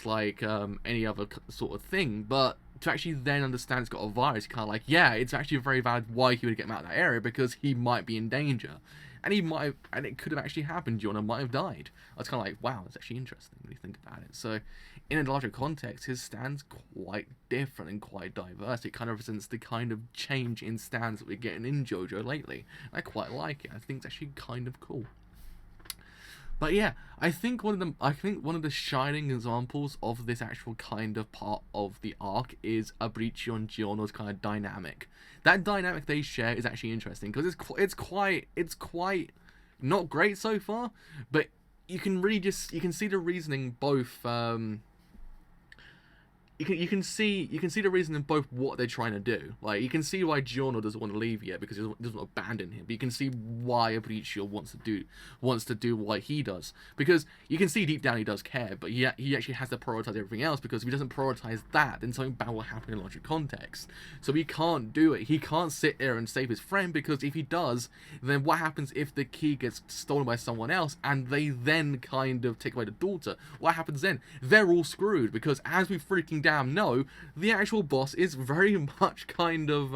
like any other sort of thing. But to actually then understand it's got a virus, you're kind of like, yeah, it's actually very valid why he would get him out of that area, because he might be in danger. And it could have actually happened. Giorno might have died. I was kind of like, wow, it's actually interesting when you think about it. So, in a larger context, his stand's quite different and quite diverse. It kind of represents the kind of change in stands that we're getting in JoJo lately. I quite like it. I think it's actually kind of cool. But yeah, I think one of the shining examples of this actual kind of part of the arc is Abbacchio and Giorno's kind of dynamic. That dynamic they share is actually interesting because it's quite not great so far, but you can see the reasoning both. You can see the reason in both what they're trying to do. Like, you can see why Giorno doesn't want to leave yet because he doesn't want to abandon him. But you can see why Abbacchio wants to do what he does, because you can see deep down he does care, but he actually has to prioritize everything else, because if he doesn't prioritize that, then something bad will happen in a larger context. So he can't do it. He can't sit there and save his friend, because if he does, then what happens if the key gets stolen by someone else and they then kind of take away the daughter? What happens then? They're all screwed, because as we freaking damn know, the actual boss is very much kind of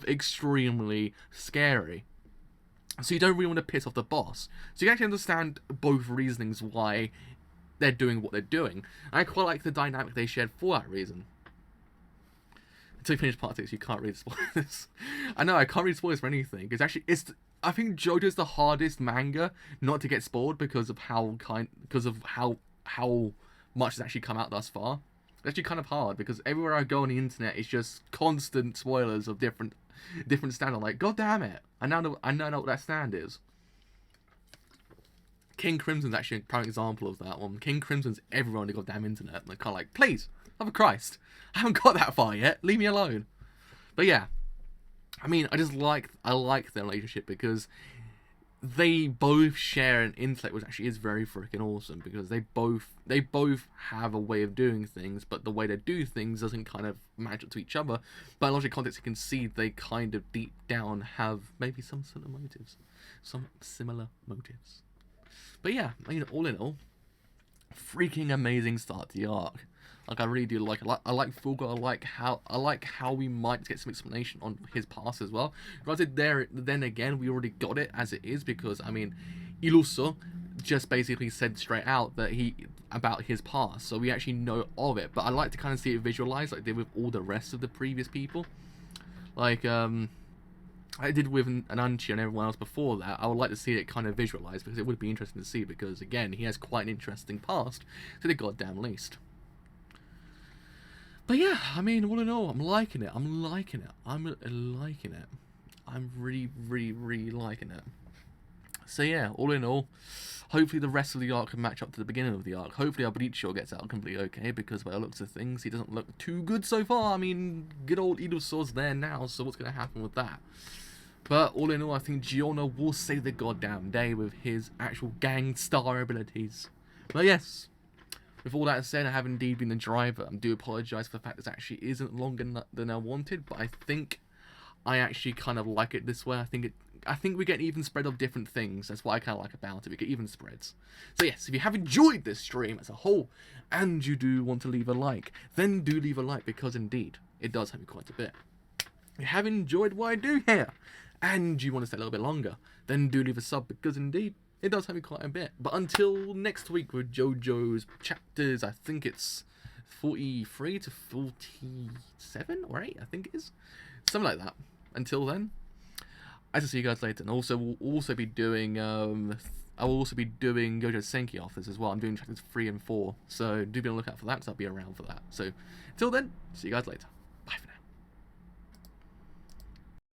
extremely scary. So you don't really want to piss off the boss. So you actually understand both reasonings why they're doing what they're doing. And I quite like the dynamic they shared for that reason. Until you finish part 6, you can't read spoilers. I know, I can't read spoilers for anything. I think JoJo's the hardest manga not to get spoiled because of how much has actually come out thus far. It's actually kind of hard, because everywhere I go on the internet, it's just constant spoilers of different stand. I'm like, god damn it, I now know what that stand is. King Crimson's actually a prime example of that one. King Crimson's everywhere on the goddamn internet. And they're kind of like, please, love of Christ, I haven't got that far yet, leave me alone. But yeah, I mean, I like their relationship, because they both share an intellect which actually is very freaking awesome, because they both have a way of doing things, but the way they do things doesn't kind of match up to each other. But in logic context, you can see they kind of deep down have maybe some sort of motives, some similar motives. But yeah, I mean, all in all, freaking amazing start to the arc. Like, I really do like it. I like Fugo. I like how we might get some explanation on his past as well. Granted, then again, we already got it as it is, because I mean, Iluso just basically said straight out that about his past, so we actually know of it. But I like to kind of see it visualized, like they did with all the rest of the previous people. Like I did with Ananchi and everyone else before that. I would like to see it kind of visualized, because it would be interesting to see, because again, he has quite an interesting past to the goddamn least. But yeah, I mean, all in all, I'm liking it. I'm liking it. I'm really, really, really liking it. So yeah, all in all, hopefully the rest of the arc can match up to the beginning of the arc. Hopefully Abbacchio gets out completely okay, because by the looks of things, he doesn't look too good so far. I mean, good old Iluso's there now, so what's going to happen with that? But all in all, I think Giorno will save the goddamn day with his actual gang star abilities. But yes, with all that said, I have indeed been the driver. I do apologise for the fact this actually isn't longer than I wanted, but I think I actually kind of like it this way. I think we get an even spread of different things. That's what I kind of like about it. We get even spreads. So yes, if you have enjoyed this stream as a whole, and you do want to leave a like, then do leave a like, because indeed, it does help me quite a bit. If you have enjoyed what I do here, and you want to stay a little bit longer, then do leave a sub, because indeed, it does help me quite a bit. But until next week with JoJo's chapters, I think it's 43 to 47 or 8, I think it is. Something like that. Until then, I will see you guys later. And also, we'll also be doing, I will also be doing JoJo's Senki offers as well. I'm doing chapters 3 and 4. So do be on the lookout for that, because I'll be around for that. So until then, see you guys later.